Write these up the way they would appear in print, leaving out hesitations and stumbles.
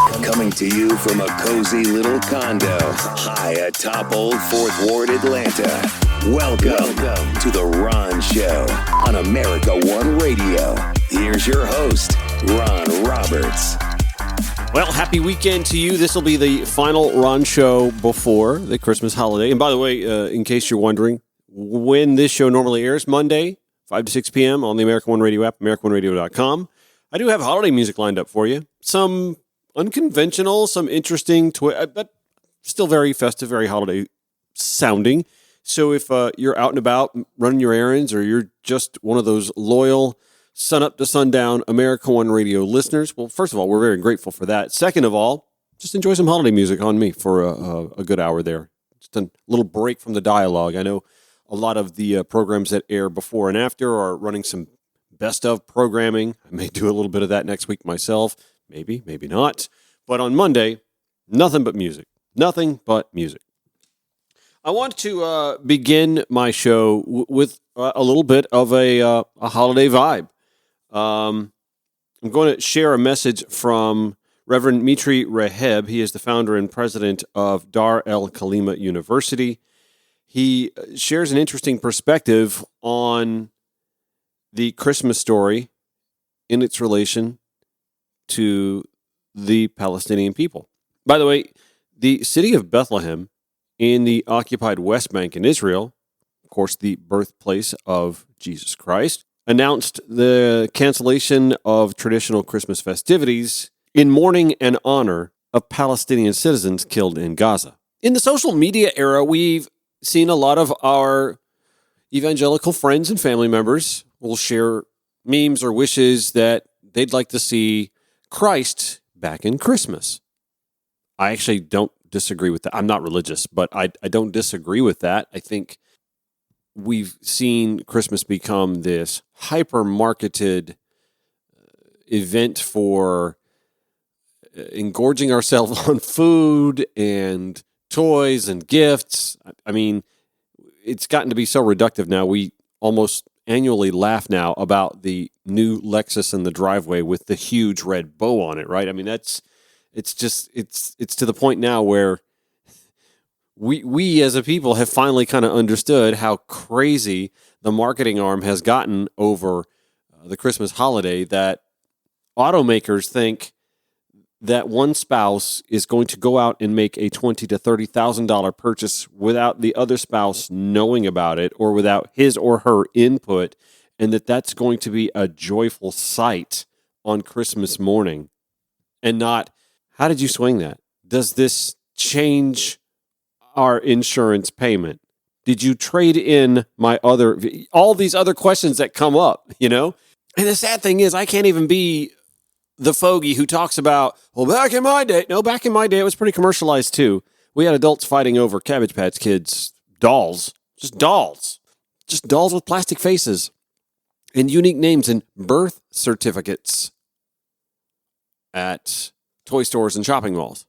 Coming to you from a cozy little condo high atop Old Fourth Ward, Atlanta. Welcome to The Ron Show on America One Radio. Here's your host, Ron Roberts. Well, happy weekend to you. This will be the final Ron Show before the Christmas holiday. And by the way, in case you're wondering, when this show normally airs, Monday, 5 to 6 p.m. on the America One Radio app, AmericaOneRadio.com. I do have holiday music lined up for you. Some unconventional, some interesting, but still very festive, very holiday sounding. So if you're out and about running your errands, or you're just one of those loyal sun-up to sundown America One Radio listeners, well, first of all, we're very grateful for that. Second of all, just enjoy some holiday music on me for a good hour there. Just a little break from the dialogue. I know a lot of the programs that air before and after are running some best of programming. I may do a little bit of that next week myself. Maybe, maybe not. But on Monday, nothing but music. Nothing but music. I want to begin my show with a little bit of a holiday vibe. I'm going to share a message from Reverend Mitri Reheb. He is the founder and president of Dar el Kalima University. He shares an interesting perspective on the Christmas story in its relation to the Palestinian people. By the way, the city of Bethlehem in the occupied West Bank in Israel, of course, the birthplace of Jesus Christ, announced the cancellation of traditional Christmas festivities in mourning and honor of Palestinian citizens killed in Gaza. In the social media era, we've seen a lot of our evangelical friends and family members will share memes or wishes that they'd like to see Christ back in Christmas. I actually don't disagree with that. I'm not religious, but I don't disagree with that. I think we've seen Christmas become this hyper-marketed event for engorging ourselves on food and toys and gifts. I mean, it's gotten to be so reductive now. We almost annually laugh now about the new Lexus in the driveway with the huge red bow on it, right? I mean, it's to the point now where we as a people have finally kind of understood how crazy the marketing arm has gotten over the Christmas holiday, that automakers think that one spouse is going to go out and make a $20,000 to $30,000 purchase without the other spouse knowing about it, or without his or her input, and that's going to be a joyful sight on Christmas morning. And not, how did you swing that? Does this change our insurance payment? Did you trade in all these other questions that come up, you know? And the sad thing is, I can't even be the fogey who talks about, well, back in my day. No, back in my day, it was pretty commercialized too. We had adults fighting over Cabbage Patch Kids dolls. Just dolls with plastic faces and unique names and birth certificates at toy stores and shopping malls.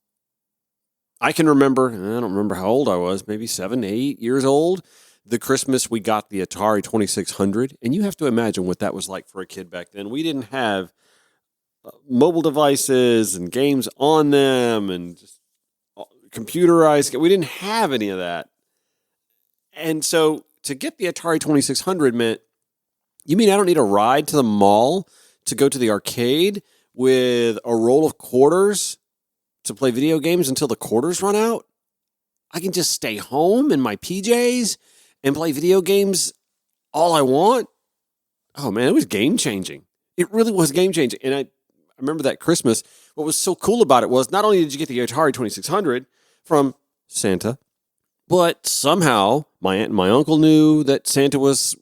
I can remember, I don't remember how old I was, maybe 7, 8 years old, the Christmas we got the Atari 2600. And you have to imagine what that was like for a kid back then. We didn't have mobile devices and games on them and just computerized. We didn't have any of that. And so to get the Atari 2600 meant, you mean I don't need a ride to the mall to go to the arcade with a roll of quarters to play video games until the quarters run out? I can just stay home in my PJs and play video games all I want? Oh man, it was game-changing. It really was game-changing. And I remember that Christmas, what was so cool about it was not only did you get the Atari 2600 from Santa, but somehow my aunt and my uncle knew that Santa was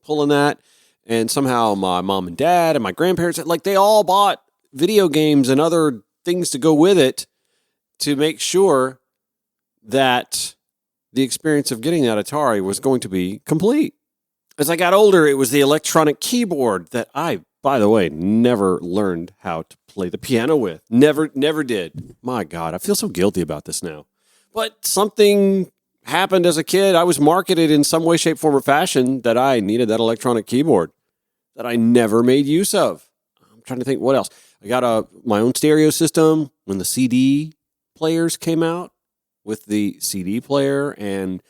pulling that, and somehow my mom and dad and my grandparents, like, they all bought video games and other things to go with it to make sure that the experience of getting that Atari was going to be complete. As I got older, it was the electronic keyboard that I, by the way, never learned how to play the piano with. Never did. My God, I feel so guilty about this now. But something happened as a kid. I was marketed in some way, shape, form, or fashion that I needed that electronic keyboard that I never made use of. I'm trying to think what else. I got my own stereo system, when the CD players came out with the CD player, and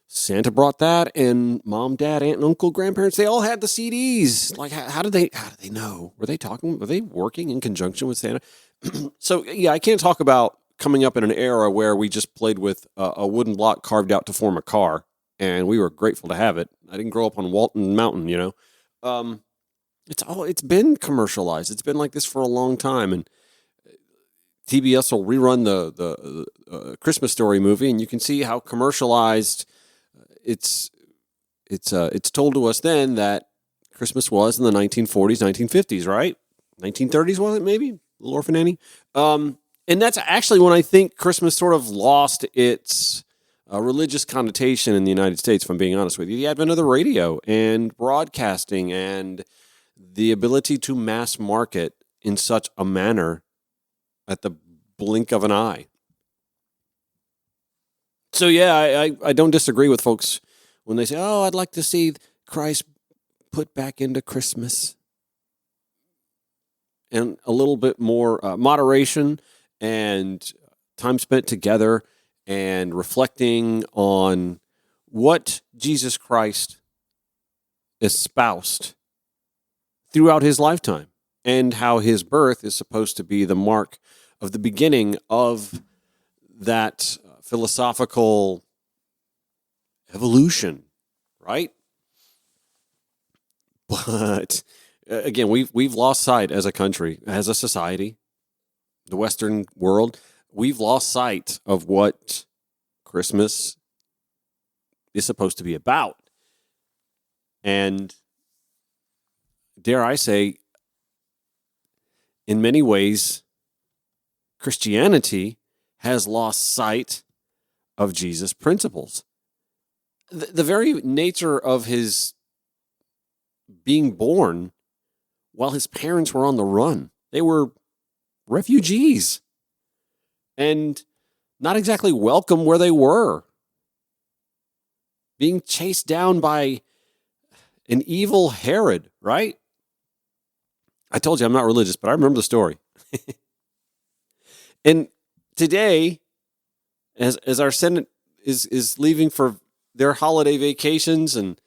Santa brought that, and mom, dad, aunt, and uncle, grandparents, they all had the CDs. Like, how did they know? Were they working in conjunction with Santa? So, yeah, I can't talk about coming up in an era where we just played with a wooden block carved out to form a car, and we were grateful to have it. I didn't grow up on Walton Mountain, It's been commercialized. It's been like this for a long time, and TBS will rerun the Christmas Story movie, and you can see how commercialized it's told to us then that Christmas was in the 1940s, 1950s, right? 1930s, was it maybe? Little Orphan Annie? And that's actually when I think Christmas sort of lost its religious connotation in the United States, if I'm being honest with you. The advent of the radio and broadcasting and the ability to mass market in such a manner at the blink of an eye. So, yeah, I don't disagree with folks when they say, oh, I'd like to see Christ put back into Christmas. And a little bit more moderation and time spent together and reflecting on what Jesus Christ espoused throughout his lifetime and how his birth is supposed to be the mark of the beginning of that philosophical evolution, right? But again, we've lost sight as a country, as a society, the Western world. We've lost sight of what Christmas is supposed to be about. And dare I say, in many ways, Christianity has lost sight of Jesus' principles. The very nature of his being born while his parents were on the run. They were refugees and not exactly welcome where they were. Being chased down by an evil Herod, right? I told you I'm not religious, but I remember the story. And today, as our Senate is leaving for their holiday vacations and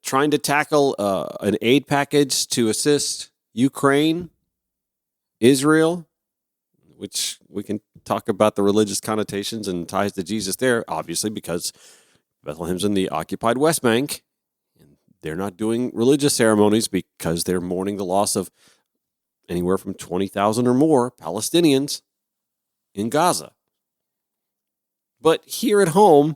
trying to tackle an aid package to assist Ukraine, Israel, which we can talk about the religious connotations and ties to Jesus there, obviously, because Bethlehem's in the occupied West Bank, and they're not doing religious ceremonies because they're mourning the loss of anywhere from 20,000 or more Palestinians in Gaza. But here at home,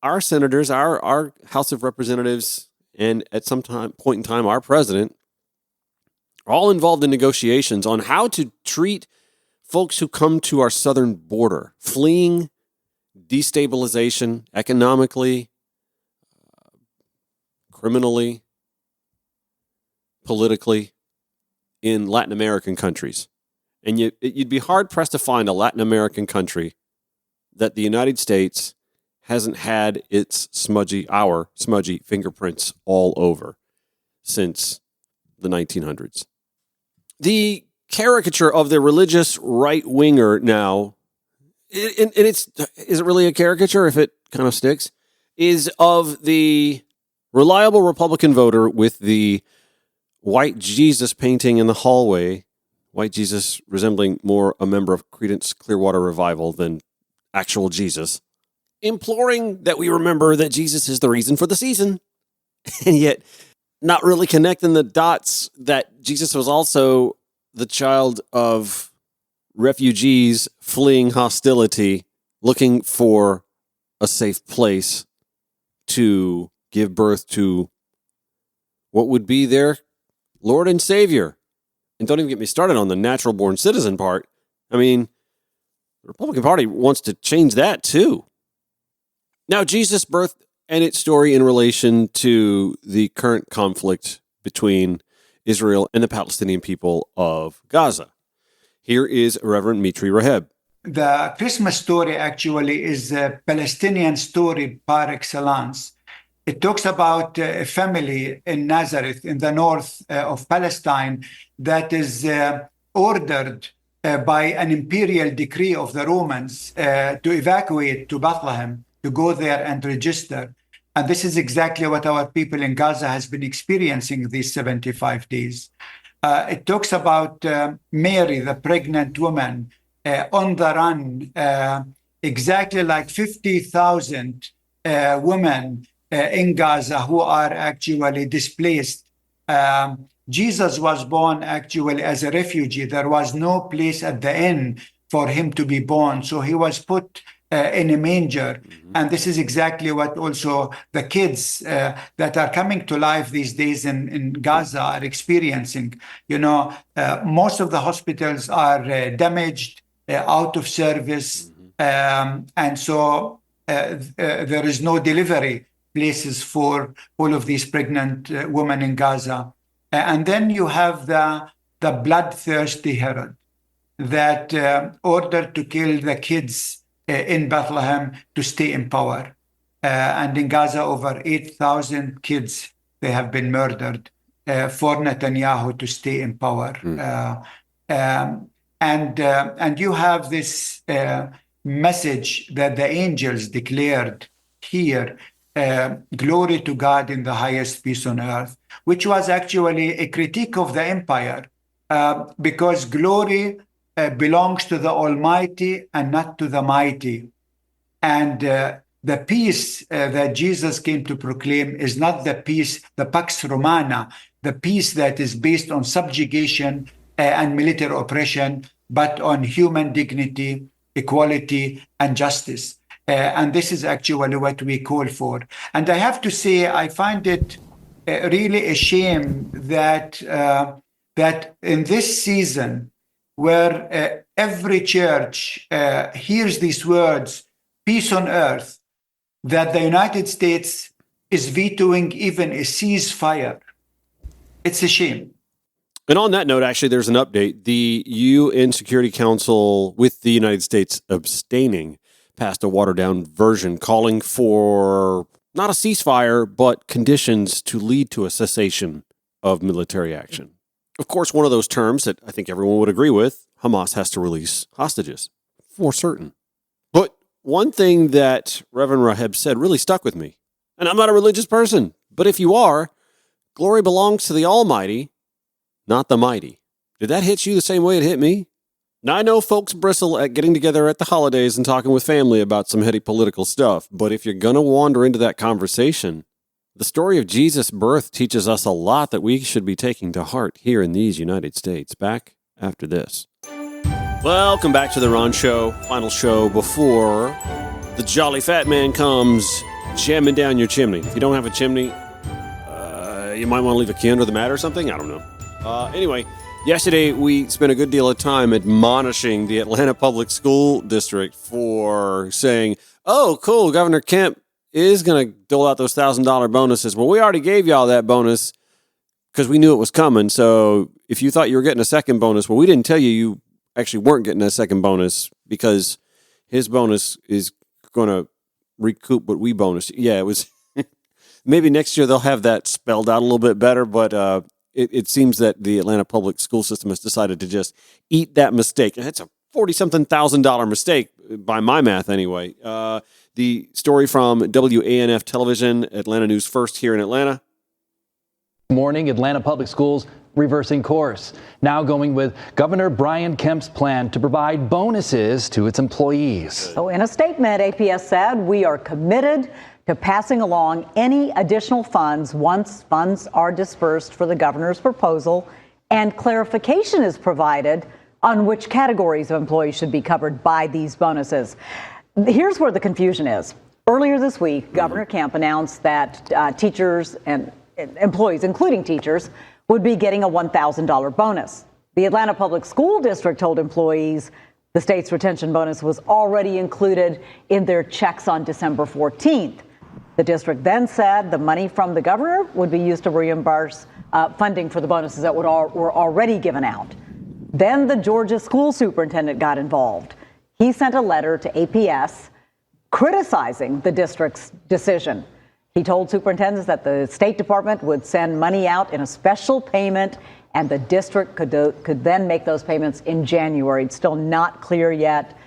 our senators, our House of Representatives, and at some point in time, our president, are all involved in negotiations on how to treat folks who come to our southern border, fleeing destabilization economically, criminally, politically, in Latin American countries. And you'd be hard-pressed to find a Latin American country that the United States hasn't had our smudgy fingerprints all over since the 1900s. The caricature of the religious right-winger now, and is it really a caricature if it kind of sticks, is of the reliable Republican voter with the white Jesus painting in the hallway, white Jesus resembling more a member of Creedence Clearwater Revival than actual Jesus, imploring that we remember that Jesus is the reason for the season, and yet not really connecting the dots that Jesus was also the child of refugees fleeing hostility, looking for a safe place to give birth to what would be their Lord and Savior. And don't even get me started on the natural-born citizen part. I mean, the Republican Party wants to change that too. Now, Jesus' birth and its story in relation to the current conflict between Israel and the Palestinian people of Gaza. Here is Reverend Mitri Raheb. The Christmas story actually is a Palestinian story par excellence. It talks about a family in Nazareth in the north of Palestine that is ordered by an imperial decree of the Romans to evacuate to Bethlehem, to go there and register. And this is exactly what our people in Gaza has been experiencing these 75 days. It talks about Mary, the pregnant woman, on the run, exactly like 50,000 women in Gaza who are actually displaced. Jesus was born actually as a refugee. There was no place at the inn for him to be born. So he was put in a manger. And this is exactly what also the kids that are coming to life these days in Gaza are experiencing. Most of the hospitals are damaged, out of service. And so there is no delivery places for all of these pregnant women in Gaza. And then you have the bloodthirsty Herod that ordered to kill the kids in Bethlehem to stay in power. And in Gaza, over 8,000 kids, they have been murdered for Netanyahu to stay in power. And you have this message that the angels declared here, glory to God in the highest, peace on earth, which was actually a critique of the empire, because glory belongs to the Almighty and not to the mighty. And the peace that Jesus came to proclaim is not the peace, the Pax Romana, the peace that is based on subjugation and military oppression, but on human dignity, equality, and justice. And this is actually what we call for. And I have to say, I find it really a shame that that in this season, where every church hears these words, peace on earth, that the United States is vetoing even a ceasefire. It's a shame. And on that note, actually, there's an update. The UN Security Council, with the United States abstaining, passed a watered-down version calling for not a ceasefire, but conditions to lead to a cessation of military action. Of course, one of those terms that I think everyone would agree with, Hamas has to release hostages, for certain. But one thing that Reverend Raheb said really stuck with me. And I'm not a religious person, but if you are, glory belongs to the Almighty, not the mighty. Did that hit you the same way it hit me? Now, I know folks bristle at getting together at the holidays and talking with family about some heady political stuff, but if you're going to wander into that conversation, the story of Jesus' birth teaches us a lot that we should be taking to heart here in these United States. Back after this. Welcome back to the Ron Show, final show before the jolly fat man comes jamming down your chimney. If you don't have a chimney, you might want to leave a key under the mat or something. I don't know. Anyway, yesterday we spent a good deal of time admonishing the Atlanta Public School District for saying, oh, cool, Governor Kemp is going to dole out those $1,000 bonuses. Well, we already gave y'all that bonus because we knew it was coming. So if you thought you were getting a second bonus, well, we didn't tell you actually weren't getting a second bonus because his bonus is going to recoup what we bonused. Yeah, it was maybe next year they'll have that spelled out a little bit better, but it seems that the Atlanta public school system has decided to just eat that mistake. And it's a $40-something thousand mistake by my math anyway. The story from WANF Television, Atlanta News First here in Atlanta. Morning, Atlanta Public Schools reversing course. Now going with Governor Brian Kemp's plan to provide bonuses to its employees. So in a statement, APS said, we are committed to passing along any additional funds once funds are dispersed for the governor's proposal, and clarification is provided on which categories of employees should be covered by these bonuses. Here's where the confusion is. Earlier this week, Governor Kemp announced that teachers and employees, including teachers, would be getting a $1,000 bonus. The Atlanta Public School District told employees the state's retention bonus was already included in their checks on December 14th. The district then said the money from the governor would be used to reimburse funding for the bonuses that were already given out. Then the Georgia school superintendent got involved. He sent a letter to APS criticizing the district's decision. He told superintendents that the State Department would send money out in a special payment and the district could then make those payments in January. It's still not clear yet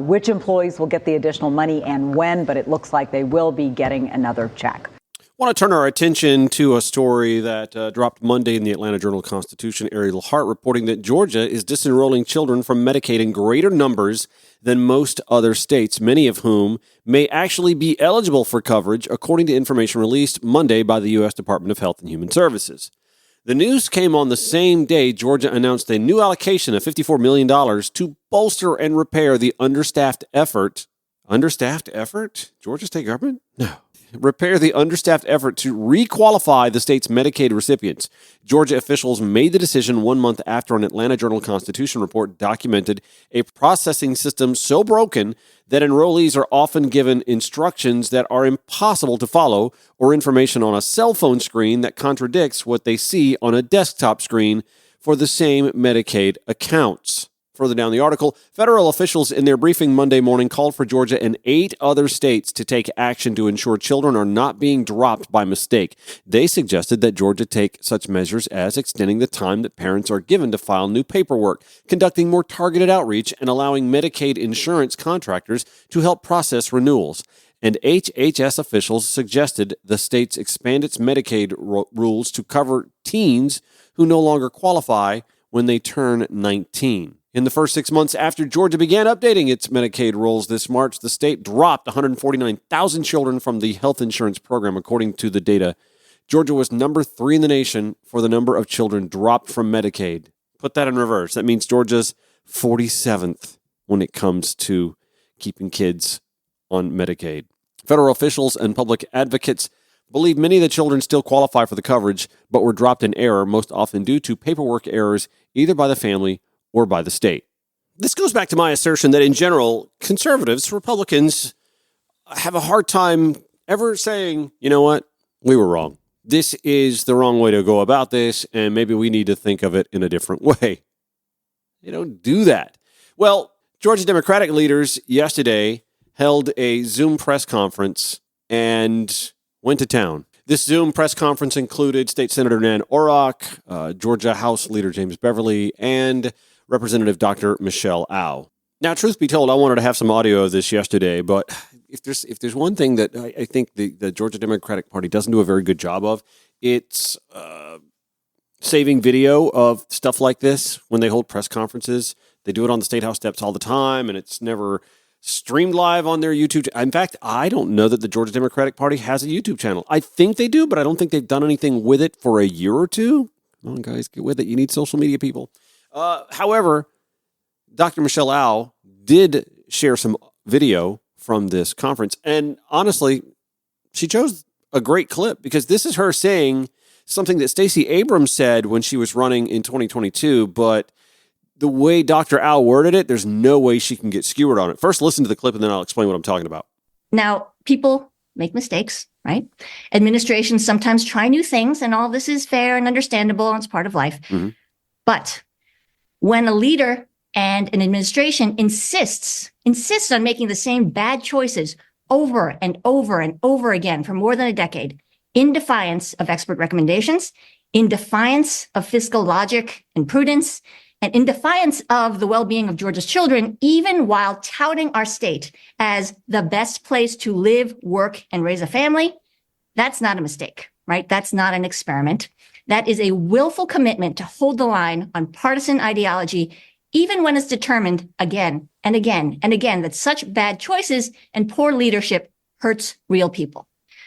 which employees will get the additional money and when, but it looks like they will be getting another check. I want to turn our attention to a story that dropped Monday in the Atlanta Journal-Constitution. Ariel Hart reporting that Georgia is disenrolling children from Medicaid in greater numbers than most other states, many of whom may actually be eligible for coverage, according to information released Monday by the U.S. Department of Health and Human Services. The news came on the same day Georgia announced a new allocation of $54 million to bolster and repair the understaffed effort. Understaffed effort? Georgia state government? No. Repair the understaffed effort to requalify the state's Medicaid recipients. Georgia officials made the decision 1 month after an Atlanta Journal-Constitution report documented a processing system so broken that enrollees are often given instructions that are impossible to follow or information on a cell phone screen that contradicts what they see on a desktop screen for the same Medicaid accounts. Further down the article, federal officials in their briefing Monday morning called for Georgia and 8 other states to take action to ensure children are not being dropped by mistake. They suggested that Georgia take such measures as extending the time that parents are given to file new paperwork, conducting more targeted outreach, and allowing Medicaid insurance contractors to help process renewals. And HHS officials suggested the states expand its Medicaid rules to cover teens who no longer qualify when they turn 19. In the first 6 months after Georgia began updating its Medicaid rules this March, the state dropped 149,000 children from the health insurance program, according to the data. Georgia was number 3 in the nation for the number of children dropped from Medicaid. Put that in reverse. That means Georgia's 47th when it comes to keeping kids on Medicaid. Federal officials and public advocates believe many of the children still qualify for the coverage, but were dropped in error, most often due to paperwork errors, either by the family or by the state. This goes back to my assertion that in general, conservatives, Republicans, have a hard time ever saying, you know what, we were wrong. This is the wrong way to go about this, and maybe we need to think of it in a different way. They don't do that. Well, Georgia Democratic leaders yesterday held a Zoom press conference and went to town. This Zoom press conference included State Senator Nan Orrock, Georgia House Leader James Beverly, and Representative Dr. Michelle Au. Now, truth be told, I wanted to have some audio of this yesterday, but if there's one thing that I think the Georgia Democratic Party doesn't do a very good job of, it's saving video of stuff like this when they hold press conferences. They do it on the State House steps all the time, and it's never streamed live on their YouTube. In fact, I don't know that the Georgia Democratic Party has a YouTube channel. I think they do, but I don't think they've done anything with it for a year or two. Come on, guys, get with it. You need social media people. However, Dr. Michelle Au did share some video from this conference. And honestly, she chose a great clip because this is her saying something that Stacey Abrams said when she was running in 2022. But the way Dr. Au worded it, there's no way she can get skewered on it. First, listen to the clip and then I'll explain what I'm talking about. Now, people make mistakes, right? Administrations sometimes try new things, and all this is fair and understandable, and it's part of life. Mm-hmm. But when a leader and an administration insists on making the same bad choices over and over and over again for more than a decade, in defiance of expert recommendations, in defiance of fiscal logic and prudence, and in defiance of the well-being of Georgia's children, even while touting our state as the best place to live, work, and raise a family, that's not a mistake, right? That's not an experiment. That is a willful commitment to hold the line on partisan ideology, even when it's determined again and again and again that such bad choices and poor leadership hurts real people.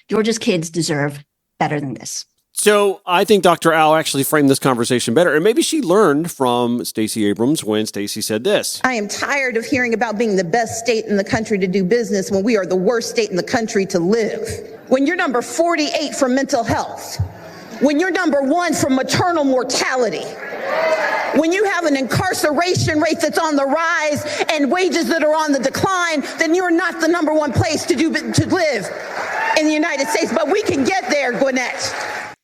Georgia's kids deserve better than this. So I think Dr. Au actually framed this conversation better. And maybe she learned from Stacey Abrams when Stacey said this. I am tired of hearing about being the best state in the country to do business when we are the worst state in the country to live. When you're number 48 for mental health. When you're number 1 for maternal mortality. When you have an incarceration rate that's on the rise and wages that are on the decline, then you're not the number 1 place to live in the United States. But we can get there, Gwinnett.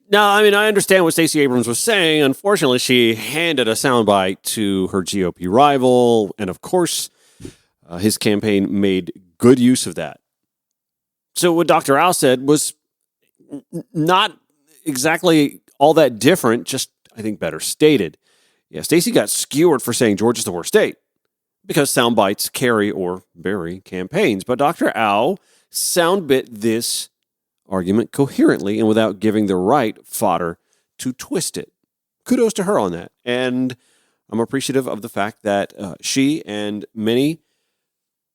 Now, I mean, I understand what Stacey Abrams was saying. Unfortunately, she handed a soundbite to her GOP rival. And of course, his campaign made good use of that. So what Dr. Au said was not exactly all that different, just I think, better stated. Yeah, Stacey got skewered for saying Georgia's the worst state because sound bites carry or bury campaigns. But Dr. Au soundbit this argument coherently and without giving the right fodder to twist it. Kudos to her on that. And I'm appreciative of the fact that she and many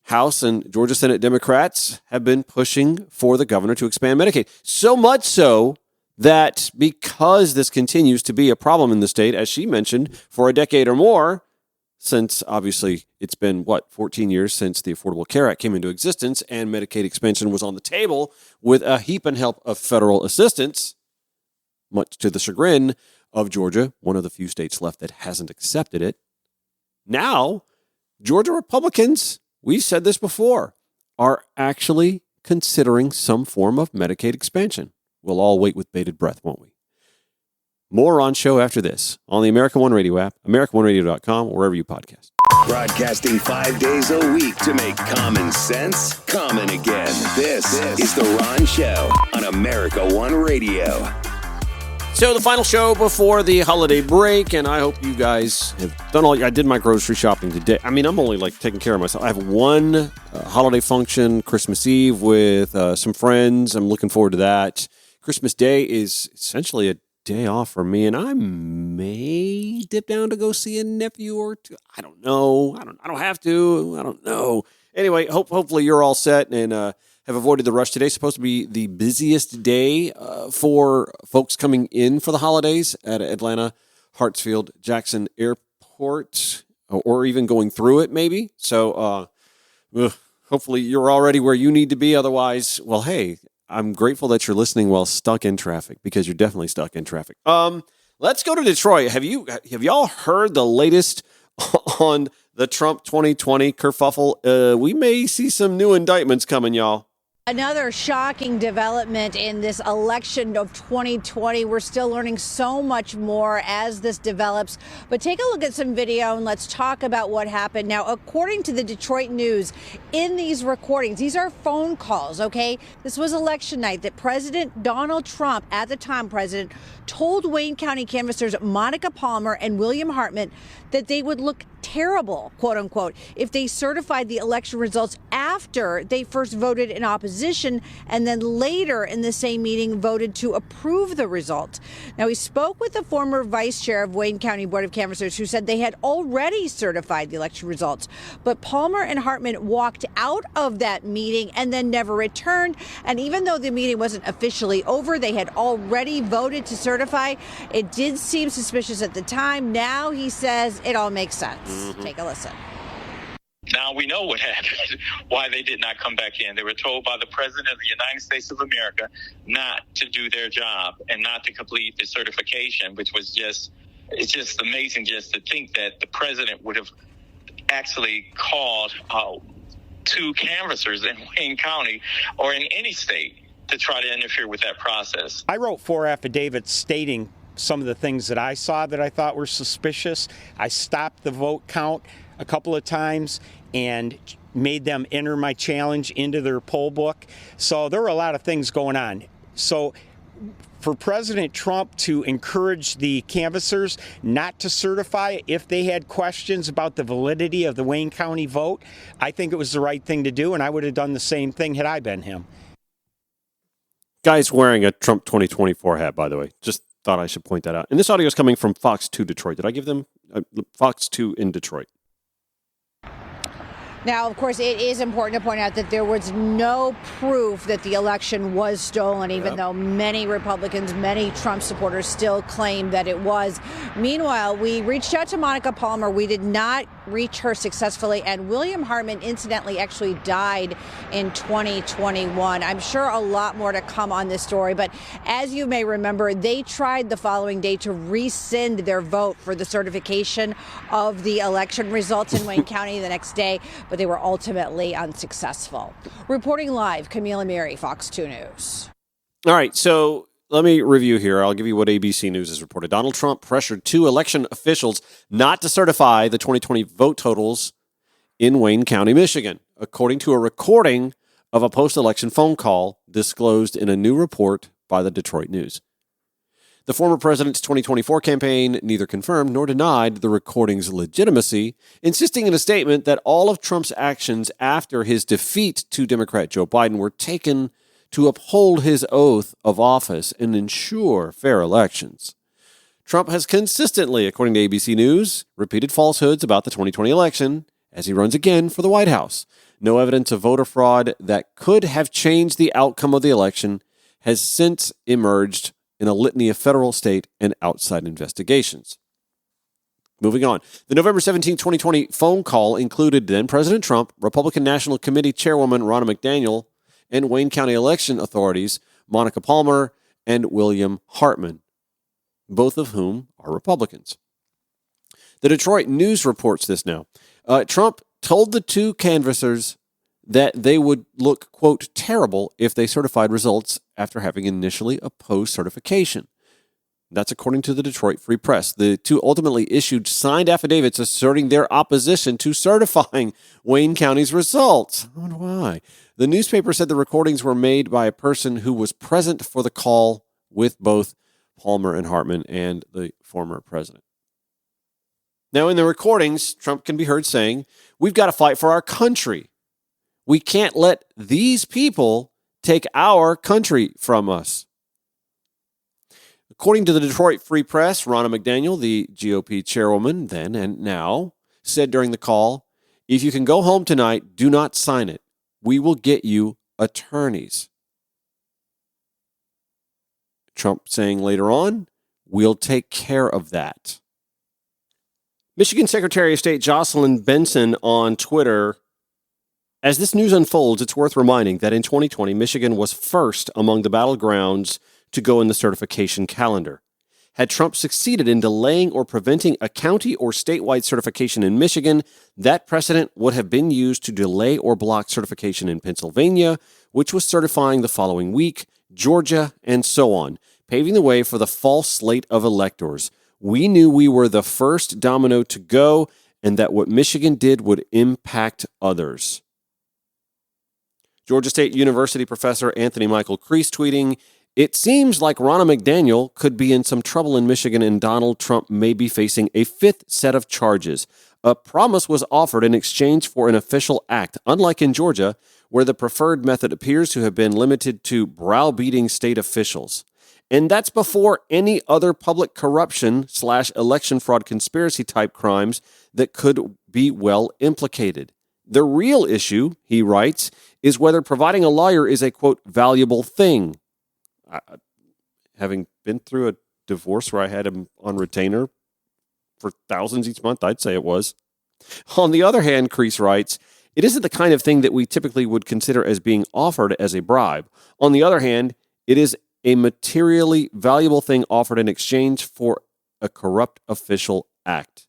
House and Georgia Senate Democrats have been pushing for the governor to expand Medicaid. So much so that because this continues to be a problem in the state, as she mentioned, for a decade or more, since obviously it's been, 14 years since the Affordable Care Act came into existence and Medicaid expansion was on the table with a heap and help of federal assistance, much to the chagrin of Georgia, one of the few states left that hasn't accepted it. Now, Georgia Republicans, we've said this before, are actually considering some form of Medicaid expansion. We'll all wait with bated breath, won't we? More on show after this on the American One Radio app, AmericanOneRadio.com, wherever you podcast. Broadcasting 5 days a week to make common sense common again. This is The Ron Show on America One Radio. So the final show before the holiday break, and I hope you guys have done I did my grocery shopping today. I mean, I'm only taking care of myself. I have one holiday function, Christmas Eve, with some friends. I'm looking forward to that. Christmas Day is essentially a day off for me, and I may dip down to go see a nephew or two. I don't know. I don't have to. I don't know. Anyway, hopefully you're all set and have avoided the rush today. It's supposed to be the busiest day for folks coming in for the holidays at Atlanta, Hartsfield, Jackson Airport, or even going through it maybe. So hopefully you're already where you need to be. Otherwise, well, hey, I'm grateful that you're listening while stuck in traffic, because you're definitely stuck in traffic. Let's go to Detroit. Have y'all heard the latest on the Trump 2020 kerfuffle? We may see some new indictments coming, y'all. Another shocking development in this election of 2020. We're still learning so much more as this develops. But take a look at some video and let's talk about what happened. Now, according to the Detroit News, in these recordings, these are phone calls, okay? This was election night that President Donald Trump, at the time president, told Wayne County canvassers Monica Palmer and William Hartman that they would look terrible, quote unquote, if they certified the election results after they first voted in opposition and then later in the same meeting voted to approve the result. Now, he spoke with the former vice chair of Wayne County Board of Canvassers, who said they had already certified the election results. But Palmer and Hartman walked out of that meeting and then never returned. And even though the meeting wasn't officially over, they had already voted to certify. It did seem suspicious at the time. Now he says it all makes sense. Take a listen. Now we know what happened, why they did not come back in. They were told by the President of the United States of America not to do their job and not to complete the certification, which was it's just amazing just to think that the President would have actually called two canvassers in Wayne County or in any state to try to interfere with that process. I wrote 4 affidavits stating some of the things that I saw that I thought were suspicious. I stopped the vote count a couple of times and made them enter my challenge into their poll book. So there were a lot of things going on. So for President Trump to encourage the canvassers not to certify if they had questions about the validity of the Wayne County vote, I think it was the right thing to do, and I would have done the same thing had I been him. Guy's wearing a Trump 2024 hat, by the way. Just thought I should point that out. And this audio is coming from Fox 2 Detroit. Did I give them Fox 2 in Detroit? Now, of course, it is important to point out that there was no proof that the election was stolen, even though many Republicans, many Trump supporters still claim that it was. Meanwhile, we reached out to Monica Palmer. We did not reach her successfully. And William Hartman, incidentally, actually died in 2021. I'm sure a lot more to come on this story. But as you may remember, they tried the following day to rescind their vote for the certification of the election results in Wayne County the next day, but they were ultimately unsuccessful. Reporting live, Camille Amiri, Fox 2 News. All right, so let me review here. I'll give you what ABC News has reported. Donald Trump pressured 2 election officials not to certify the 2020 vote totals in Wayne County, Michigan, according to a recording of a post-election phone call disclosed in a new report by the Detroit News. The former president's 2024 campaign neither confirmed nor denied the recording's legitimacy, insisting in a statement that all of Trump's actions after his defeat to Democrat Joe Biden were taken to uphold his oath of office and ensure fair elections. Trump has consistently, according to ABC News, repeated falsehoods about the 2020 election as he runs again for the White House. No evidence of voter fraud that could have changed the outcome of the election has since emerged in a litany of federal, state, and outside investigations. Moving on. The November 17, 2020 phone call included then President Trump, Republican National Committee Chairwoman Ronna McDaniel, and Wayne County election authorities Monica Palmer and William Hartman, both of whom are Republicans. The Detroit News reports this now. Trump told the two canvassers that they would look, quote, terrible if they certified results after having initially opposed certification. That's according to the Detroit Free Press. The two ultimately issued signed affidavits asserting their opposition to certifying Wayne County's results. I wonder why. The newspaper said the recordings were made by a person who was present for the call with both Palmer and Hartman and the former president. Now, in the recordings, Trump can be heard saying, "We've got to fight for our country. We can't let these people take our country from us." According to the Detroit Free Press, Ronna McDaniel, the GOP chairwoman then and now, said during the call, "If you can go home tonight, do not sign it. We will get you attorneys." Trump saying later on, "We'll take care of that." Michigan Secretary of State Jocelyn Benson on Twitter, "As this news unfolds, it's worth reminding that in 2020, Michigan was first among the battlegrounds to go in the certification calendar. Had Trump succeeded in delaying or preventing a county or statewide certification in Michigan, that precedent would have been used to delay or block certification in Pennsylvania, which was certifying the following week, Georgia, and so on, paving the way for the false slate of electors. We knew we were the first domino to go and that what Michigan did would impact others." Georgia State University professor Anthony Michael Kreese tweeting, "It seems like Ronna McDaniel could be in some trouble in Michigan and Donald Trump may be facing a fifth set of charges. A promise was offered in exchange for an official act, unlike in Georgia, where the preferred method appears to have been limited to browbeating state officials. And that's before any other public corruption/election fraud conspiracy type crimes that could be well implicated. The real issue," he writes, "is whether providing a lawyer is a, quote, valuable thing." Having been through a divorce where I had him on retainer for thousands each month, I'd say it was. On the other hand, Kreese writes, "It isn't the kind of thing that we typically would consider as being offered as a bribe. On the other hand, it is a materially valuable thing offered in exchange for a corrupt official act.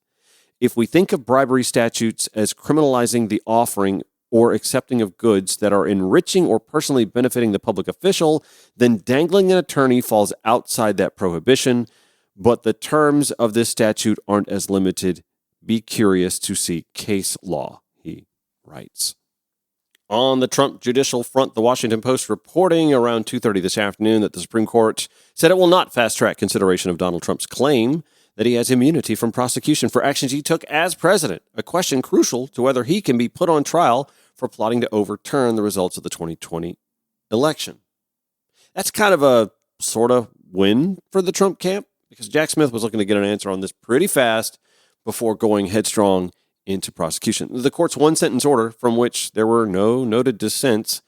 If we think of bribery statutes as criminalizing the offering or accepting of goods that are enriching or personally benefiting the public official, then dangling an attorney falls outside that prohibition, but the terms of this statute aren't as limited. Be curious to see case law," he writes. On the Trump judicial front, the Washington Post reporting around 2:30 this afternoon that the Supreme Court said it will not fast-track consideration of Donald Trump's claim that he has immunity from prosecution for actions he took as president, a question crucial to whether he can be put on trial for plotting to overturn the results of the 2020 election. That's kind of a sort of win for the Trump camp because Jack Smith was looking to get an answer on this pretty fast before going headstrong into prosecution. The court's one-sentence order, from which there were no noted dissents,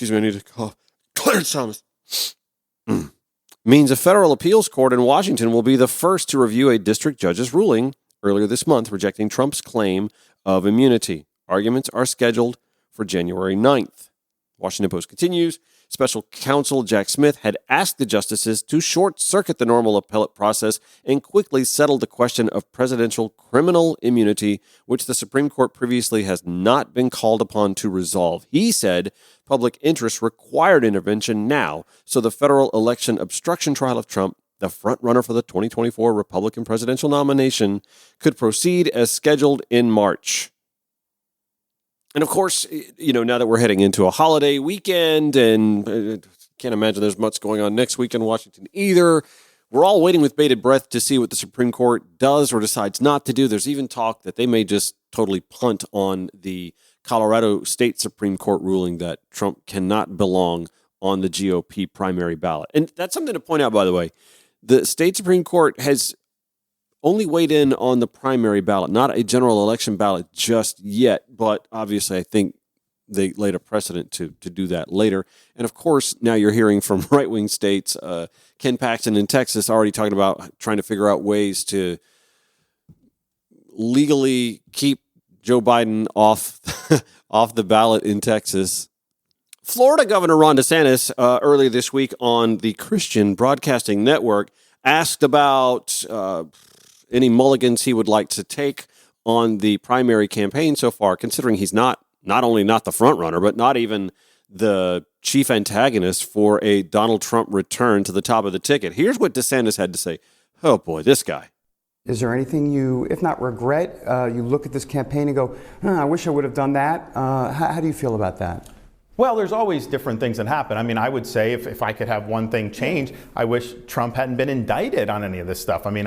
I need to call Clarence Thomas, means a federal appeals court in Washington will be the first to review a district judge's ruling earlier this month rejecting Trump's claim of immunity. Arguments are scheduled for January 9th. Washington Post continues, special counsel Jack Smith had asked the justices to short-circuit the normal appellate process and quickly settle the question of presidential criminal immunity, which the Supreme Court previously has not been called upon to resolve. He said public interest required intervention now, so the federal election obstruction trial of Trump, the front-runner for the 2024 Republican presidential nomination, could proceed as scheduled in March. And of course, now that we're heading into a holiday weekend and can't imagine there's much going on next week in Washington either, we're all waiting with bated breath to see what the Supreme Court does or decides not to do. There's even talk that they may just totally punt on the Colorado State Supreme Court ruling that Trump cannot belong on the GOP primary ballot. And that's something to point out, by the way. The state Supreme Court has only weighed in on the primary ballot, not a general election ballot just yet, but obviously I think they laid a precedent to do that later. And of course, now you're hearing from right-wing states, Ken Paxton in Texas already talking about trying to figure out ways to legally keep Joe Biden off off the ballot in Texas. Florida Governor Ron DeSantis earlier this week on the Christian Broadcasting Network asked about any mulligans he would like to take on the primary campaign so far, considering he's not only not the front runner, but not even the chief antagonist for a Donald Trump return to the top of the ticket. Here's what DeSantis had to say. Oh boy, this guy. Is there anything you, if not regret, you look at this campaign and go, I wish I would have done that? How do you feel about that? Well, there's always different things that happen. I mean, I would say if I could have one thing change, I wish Trump hadn't been indicted on any of this stuff. I mean,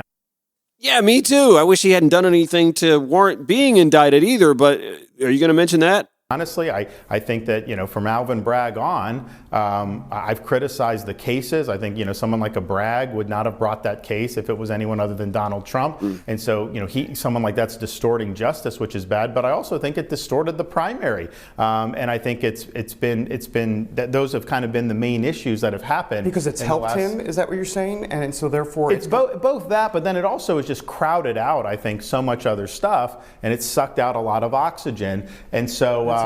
yeah, me too. I wish he hadn't done anything to warrant being indicted either, but are you going to mention that? Honestly, I think that, from Alvin Bragg on, I've criticized the cases. I think, someone like a Bragg would not have brought that case if it was anyone other than Donald Trump. And so, someone like that's distorting justice, which is bad. But I also think it distorted the primary. And I think it's been that those have kind of been the main issues that have happened. Because it's helped him, is that what you're saying? And so therefore it's both that, but then it also has just crowded out, I think, so much other stuff, and it's sucked out a lot of oxygen. And so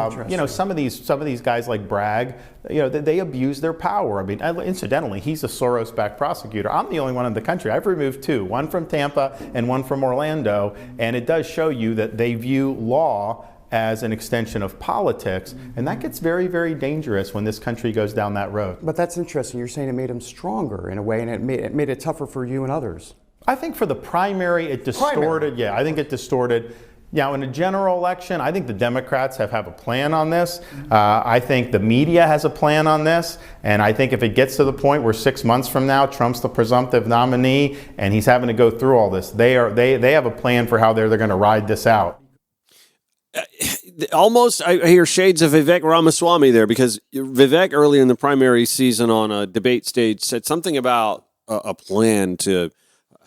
some of these guys like Bragg, they abuse their power. I mean, incidentally, he's a Soros-backed prosecutor. I'm the only one in the country. I've removed two, one from Tampa and one from Orlando, and it does show you that they view law as an extension of politics, and that gets very, very dangerous when this country goes down that road. But that's interesting. You're saying it made him stronger in a way, and it made it tougher for you and others. I think for the primary, it distorted. Yeah, I think it distorted. Now, in a general election, I think the Democrats have a plan on this. I think the media has a plan on this. And I think if it gets to the point where 6 months from now, Trump's the presumptive nominee and he's having to go through all this, they have a plan for how they're going to ride this out. Almost, I hear shades of Vivek Ramaswamy there, because Vivek earlier in the primary season on a debate stage said something about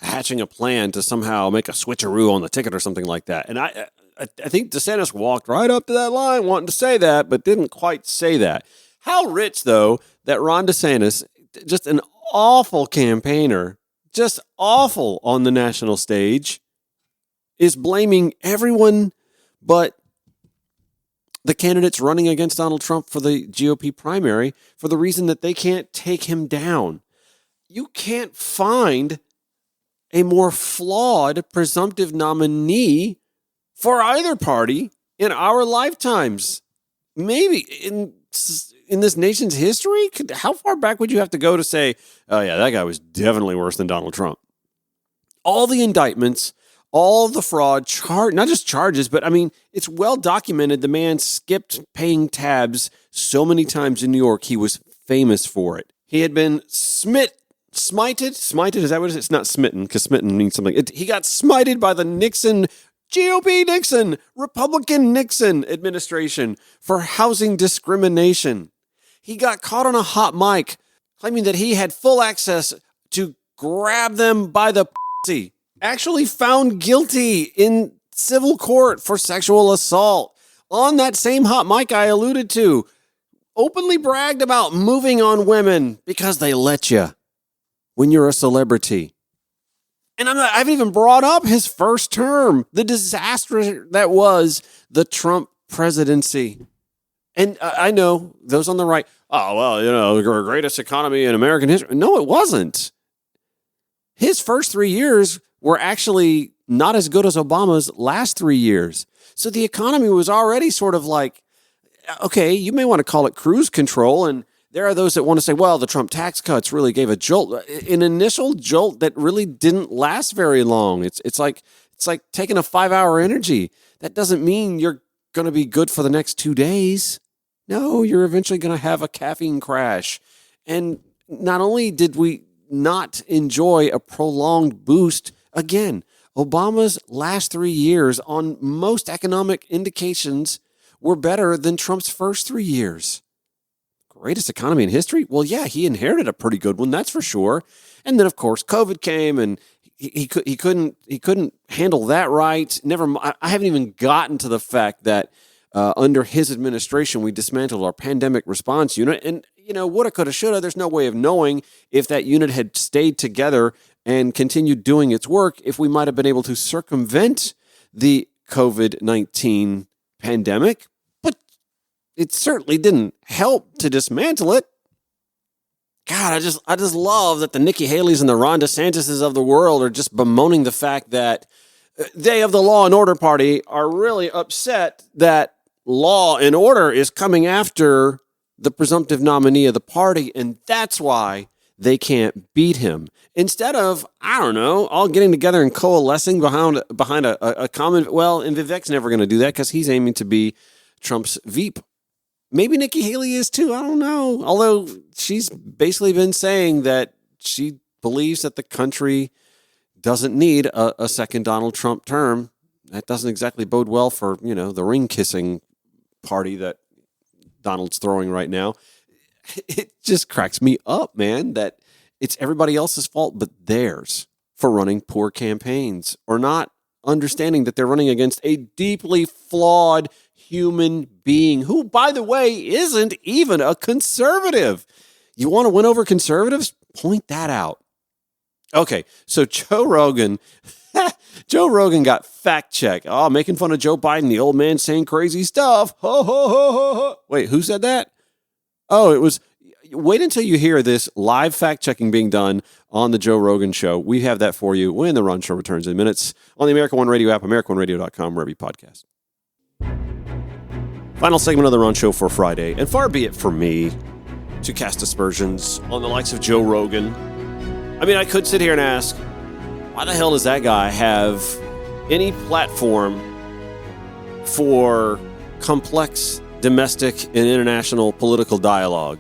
hatching a plan to somehow make a switcheroo on the ticket or something like that. And I think DeSantis walked right up to that line wanting to say that, but didn't quite say that. How rich, though, that Ron DeSantis, just an awful campaigner, just awful on the national stage, is blaming everyone but the candidates running against Donald Trump for the GOP primary for the reason that they can't take him down. You can't find a more flawed presumptive nominee for either party in our lifetimes. Maybe in this nation's history? How far back would you have to go to say, oh yeah, that guy was definitely worse than Donald Trump? All the indictments, all the fraud, not just charges, but I mean, it's well documented. The man skipped paying tabs so many times in New York. He was famous for it. He had been smited, is that what it is? It's not smitten, because smitten means something. He got smited by the Republican Nixon administration for housing discrimination. He got caught on a hot mic claiming that he had full access to grab them by the pussy. Actually found guilty in civil court for sexual assault. On that same hot mic I alluded to, openly bragged about moving on women because they let you when you're a celebrity. And I haven't even brought up his first term, the disaster that was the Trump presidency. And I know those on the right, the greatest economy in American history. No, it wasn't. His first 3 years were actually not as good as Obama's last 3 years. So the economy was already sort of like, okay, you may want to call it cruise control. And there are those that want to say, well, the Trump tax cuts really gave a jolt, an initial jolt that really didn't last very long. It's like taking a 5-hour energy. That doesn't mean you're going to be good for the next 2 days. No, you're eventually going to have a caffeine crash. And not only did we not enjoy a prolonged boost. Again, Obama's last 3 years on most economic indications were better than Trump's first 3 years. Greatest economy in history? Well, yeah, he inherited a pretty good one, that's for sure. And then, of course, COVID came, and he couldn't handle that right. I haven't even gotten to the fact that under his administration, we dismantled our pandemic response unit. And, woulda, coulda, shoulda, there's no way of knowing if that unit had stayed together and continued doing its work, if we might have been able to circumvent the COVID-19 pandemic. But it certainly didn't help to dismantle it. God, I just love that the Nikki Haley's and the Ron DeSantis's of the world are just bemoaning the fact that they of the Law and Order Party are really upset that law and order is coming after the presumptive nominee of the party, and that's why they can't beat him. Instead of, I don't know, all getting together and coalescing behind a common, well, and Vivek's never going to do that because he's aiming to be Trump's Veep. Maybe Nikki Haley is too. I don't know. Although she's basically been saying that she believes that the country doesn't need a second Donald Trump term. That doesn't exactly bode well for, the ring kissing party that Donald's throwing right now. It just cracks me up, man, that it's everybody else's fault but theirs for running poor campaigns or not understanding that they're running against a deeply flawed human being who, by the way, isn't even a conservative. You want to win over conservatives? Point that out. Okay, so Joe Rogan got fact-checked. Oh, making fun of Joe Biden, the old man saying crazy stuff. Ho, ho, ho, ho, ho. Wait, who said that? Oh, it was... Wait until you hear this live fact-checking being done on the Joe Rogan Show. We have that for you when the Ron Show returns in minutes on the America One Radio app, AmericaOneRadio.com, wherever you podcast. Final segment of the Ron Show for Friday, and far be it for me to cast aspersions on the likes of Joe Rogan. I mean, I could sit here and ask, why the hell does that guy have any platform for complex domestic and international political dialogue?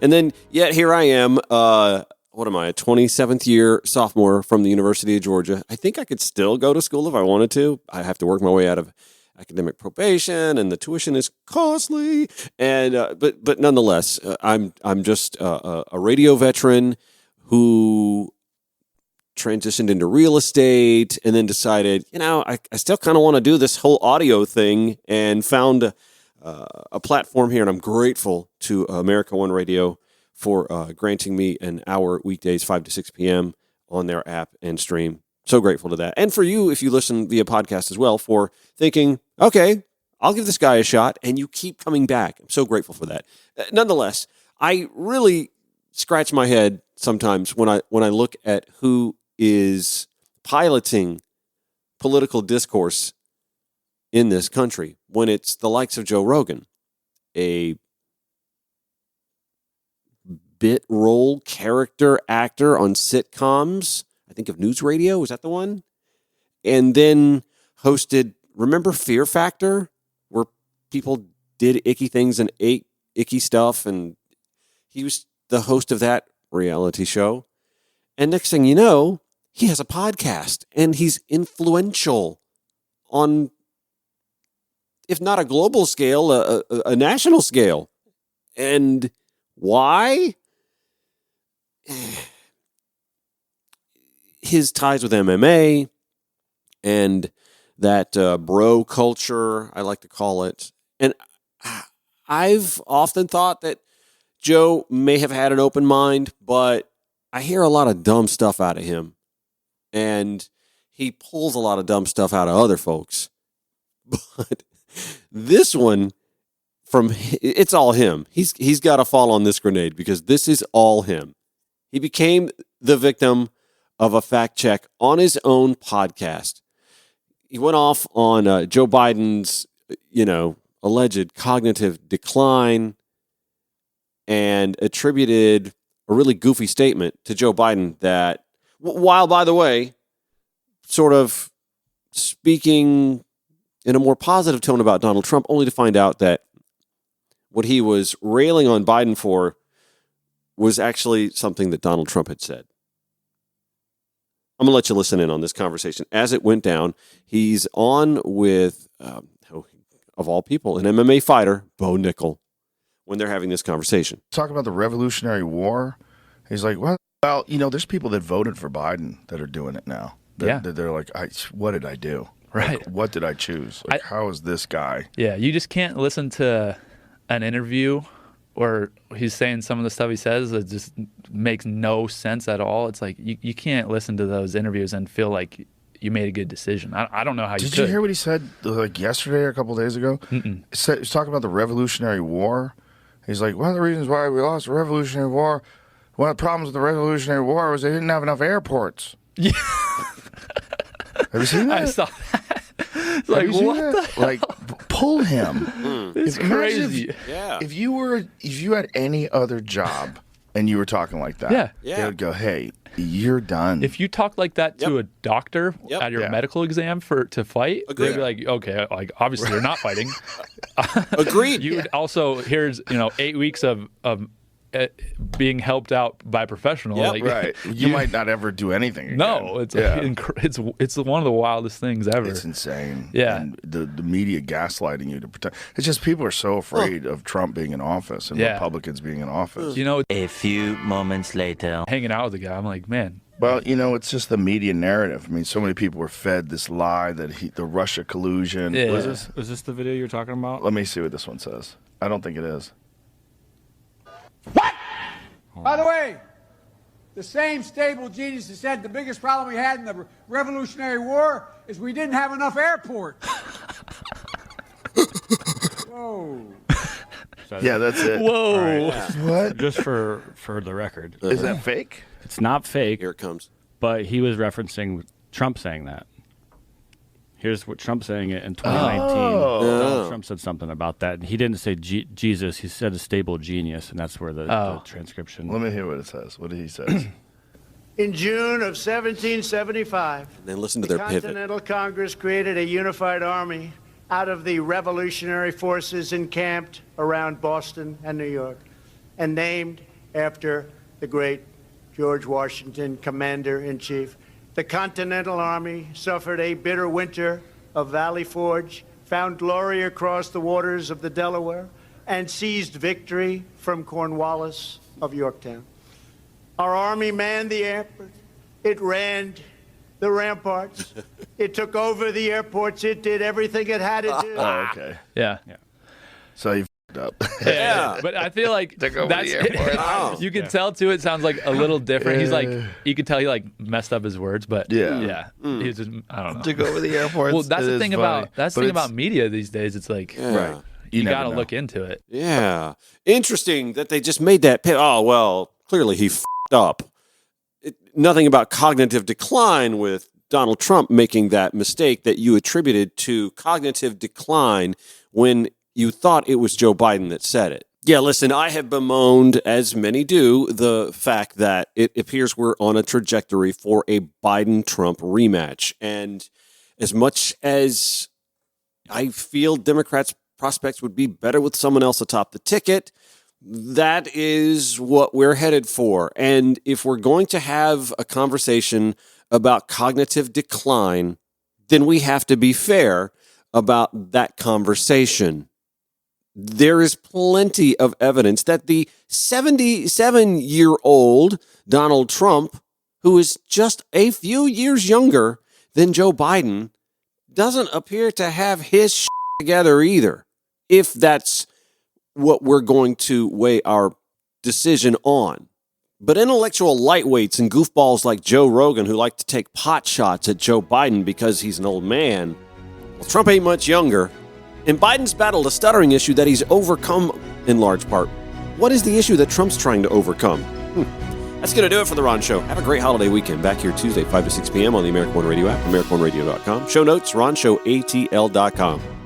And then, yet here I am, what am I, a 27th year sophomore from the University of Georgia. I think I could still go to school if I wanted to. I have to work my way out of academic probation, and the tuition is costly. And but nonetheless, I'm just a radio veteran who transitioned into real estate and then decided, I still kind of want to do this whole audio thing, and found a platform here, and I'm grateful to America One Radio for granting me an hour weekdays, 5 to 6 p.m. on their app and stream. So grateful to that. And for you, if you listen via podcast as well, for thinking, okay, I'll give this guy a shot, and you keep coming back. I'm so grateful for that. Nonetheless, I really scratch my head sometimes when I look at who is piloting political discourse in this country, when it's the likes of Joe Rogan, a bit role character actor on sitcoms. I think of News Radio. Was that the one? And then hosted, remember Fear Factor, where people did icky things and ate icky stuff, and he was the host of that reality show. And next thing you know, he has a podcast, and he's influential on, if not a global scale, a national scale. And why? His ties with MMA and that bro culture, I like to call it. And I've often thought that Joe may have had an open mind, but I hear a lot of dumb stuff out of him. And he pulls a lot of dumb stuff out of other folks. But this one, it's all him. He's got to fall on this grenade, because this is all him. He became the victim of a fact check on his own podcast. He went off on Joe Biden's, alleged cognitive decline, and attributed a really goofy statement to Joe Biden that, while, by the way, sort of speaking in a more positive tone about Donald Trump, only to find out that what he was railing on Biden for was actually something that Donald Trump had said. I'm going to let you listen in on this conversation. As it went down, he's on with, of all people, an MMA fighter, Bo Nickel, when they're having this conversation. Talking about the Revolutionary War, he's like, well, there's people that voted for Biden that are doing it now. They're like, what did I do? Right. Like, what did I choose? Like, how is this guy? Yeah, you just can't listen to an interview where he's saying some of the stuff he says that just makes no sense at all. It's like you can't listen to those interviews and feel like you made a good decision. I don't know how you could. Did you hear what he said like yesterday or a couple of days ago? Mm-mm. He was talking about the Revolutionary War. He's like, one of the reasons why we lost the Revolutionary War, one of the problems with the Revolutionary War was they didn't have enough airports. Yeah. Have you seen that? I saw that. It's like, what the hell? Like, pull him. It's crazy. If you had any other job and you were talking like that, they would go, hey, you're done. If you talk like that to a doctor at your medical exam to fight, they'd be like, okay, like obviously you're not fighting. Agreed. You would also, here's 8 weeks of being helped out by a professional. Yep. Like, right. You might not ever do anything again. No, it's one of the wildest things ever. It's insane. Yeah. And the media gaslighting you to protect. It's just people are so afraid of Trump being in office and Republicans being in office. A few moments later. Hanging out with the guy, I'm like, man. Well, it's just the media narrative. I mean, so many people were fed this lie that the Russia collusion. Yeah. Was this the video you're talking about? Let me see what this one says. I don't think it is. What? By the way, the same stable genius that said the biggest problem we had in the Revolutionary War is we didn't have enough airports. Whoa. Yeah, that's it. Whoa. Right. What? Just for the record. Is that fake? It's not fake. Here it comes. But he was referencing Trump saying that. Here's what Trump saying it in 2019. Donald Trump said something about that. And he didn't say Jesus. He said a stable genius, and that's where the transcription. Let me hear what it says. What did he say? In June of 1775, and then listen to their pivot. Continental Congress created a unified army out of the revolutionary forces encamped around Boston and New York, and named after the great George Washington, Commander-in-Chief. The Continental Army suffered a bitter winter of Valley Forge, found glory across the waters of the Delaware, and seized victory from Cornwallis of Yorktown. Our army manned the airport. It ran the ramparts. It took over the airports. It did everything it had to do. Oh, okay. Yeah. So you f***ed up. Yeah. But I feel like that's you can tell too. It sounds like a little different. He's like, you can tell he like messed up his words, but he's just, I don't know. Took over the airports. Well, that's the thing about media these days. It's like, right. You got to look into it. Yeah. Interesting that they just made that pivot. Oh, well, clearly he f***ed up. Nothing about cognitive decline with Donald Trump making that mistake that you attributed to cognitive decline when you thought it was Joe Biden that said it. Yeah, listen, I have bemoaned, as many do, the fact that it appears we're on a trajectory for a Biden-Trump rematch. And as much as I feel Democrats' prospects would be better with someone else atop the ticket, that is what we're headed for. And if we're going to have a conversation about cognitive decline, then we have to be fair about that conversation. There is plenty of evidence that the 77-year-old Donald Trump, who is just a few years younger than Joe Biden, doesn't appear to have his shit together either, if that's what we're going to weigh our decision on. But intellectual lightweights and goofballs like Joe Rogan, who like to take pot shots at Joe Biden because he's an old man, well, Trump ain't much younger. And Biden's battled a stuttering issue that he's overcome in large part. What is the issue that Trump's trying to overcome? That's going to do it for The Ron Show. Have a great holiday weekend. Back here Tuesday, 5 to 6 p.m. on the American One Radio app, AmericanOneRadio.com. Show notes, RonShowATL.com.